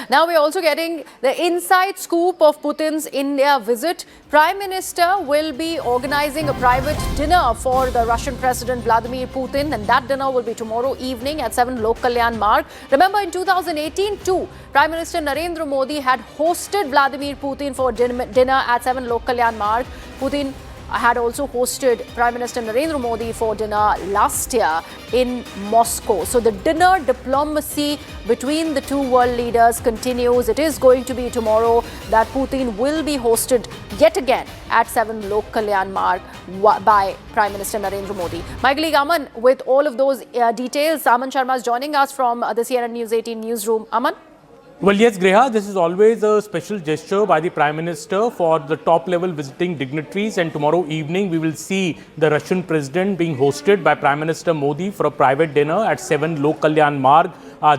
Now we're also getting the inside scoop of Putin's India visit. Prime Minister will be organizing a private dinner for the Russian President Vladimir Putin, and that dinner will be tomorrow evening at 7 Lok Kalyan Marg. Remember, in 2018 too, Prime Minister Narendra Modi had hosted Vladimir Putin for dinner at 7 Lok Kalyan Marg. Putin had also hosted Prime Minister Narendra Modi for dinner last year in Moscow. So the dinner diplomacy between the two world leaders continues. It is going to be tomorrow that Putin will be hosted yet again at 7 Lok Kalyan Marg by Prime Minister Narendra Modi. My colleague Aman, with all of those details, Aman Sharma is joining us from the CNN News 18 newsroom. Aman? Well, yes, Greha, this is always a special gesture by the Prime Minister for the top-level visiting dignitaries, and tomorrow evening we will see the Russian President being hosted by Prime Minister Modi for a private dinner at 7 Lok Kalyan Marg.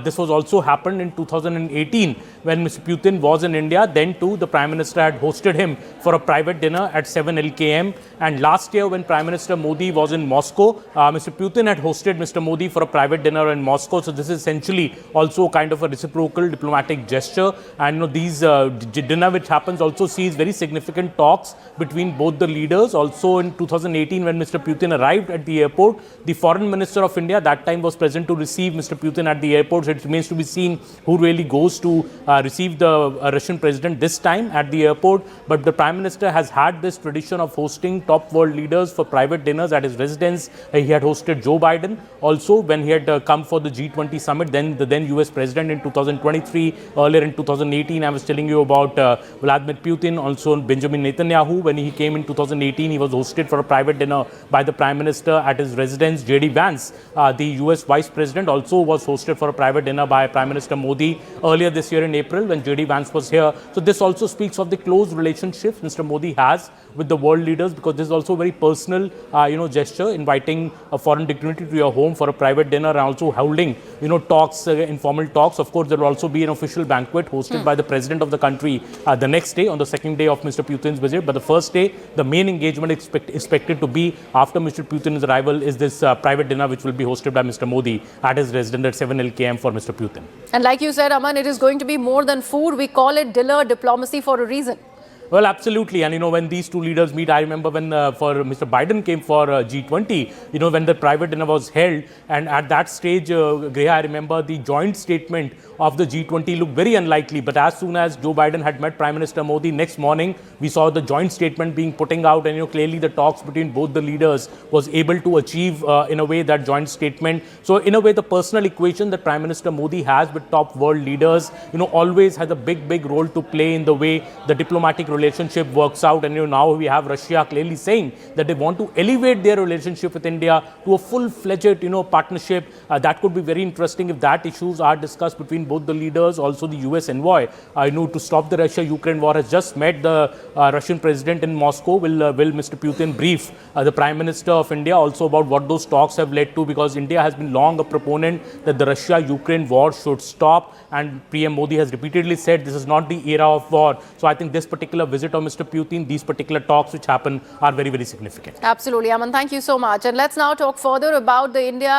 This was also happened in 2018 when Mr. Putin was in India. Then too, the Prime Minister had hosted him for a private dinner at 7 LKM. And last year when Prime Minister Modi was in Moscow, Mr. Putin had hosted Mr. Modi for a private dinner in Moscow. So this is essentially also kind of a reciprocal diplomatic gesture. And these dinner which happens also sees very significant talks between both the leaders. Also in 2018 when Mr. Putin arrived at the airport, the Foreign Minister of India that time was present to receive Mr. Putin at the airport. So it remains to be seen who really goes to receive the Russian President this time at the airport. But the Prime Minister has had this tradition of hosting top world leaders for private dinners at his residence. He had hosted Joe Biden also when he had come for the G20 summit, then the then US President in 2023. Earlier in 2018, I was telling you about Vladimir Putin, also Benjamin Netanyahu. When he came in 2018, he was hosted for a private dinner by the Prime Minister at his residence. J.D. Vance, the US Vice President, also was hosted for a private dinner by Prime Minister Modi earlier this year in April when J.D. Vance was here. So this also speaks of the close relationships Mr. Modi has with the world leaders, because this is also a very personal, gesture, inviting a foreign dignitary to your home for a private dinner and also holding, talks, informal talks. Of course, there will also be an official banquet hosted by the president of the country the next day, on the second day of Mr. Putin's visit. But the first day, the main engagement expected to be after Mr. Putin's arrival is this private dinner which will be hosted by Mr. Modi at his residence at 7 LKM for Mr. Putin. And like you said, Aman, it is going to be more than food. We call it dinner diplomacy for a reason. Well, absolutely. And, when these two leaders meet, I remember when for Mr. Biden came for G20, when the private dinner was held. And at that stage, Greha, I remember the joint statement of the G20 looked very unlikely. But as soon as Joe Biden had met Prime Minister Modi, next morning, we saw the joint statement being putting out. And, clearly the talks between both the leaders was able to achieve, in a way, that joint statement. So, in a way, the personal equation that Prime Minister Modi has with top world leaders, always has a big role to play in the way the diplomatic relationship works out. And now we have Russia clearly saying that they want to elevate their relationship with India to a full-fledged partnership. That could be very interesting if that issues are discussed between both the leaders. Also the US envoy to stop the Russia-Ukraine war has just met the Russian president in Moscow. Will Mr. Putin brief the Prime Minister of India also about what those talks have led to, because India has been long a proponent that the Russia-Ukraine war should stop, and PM Modi has repeatedly said this is not the era of war. So I think this particular visit of Mr. Putin, these particular talks which happen are very significant. Absolutely, Aman. Thank you so much. And let's now talk further about the India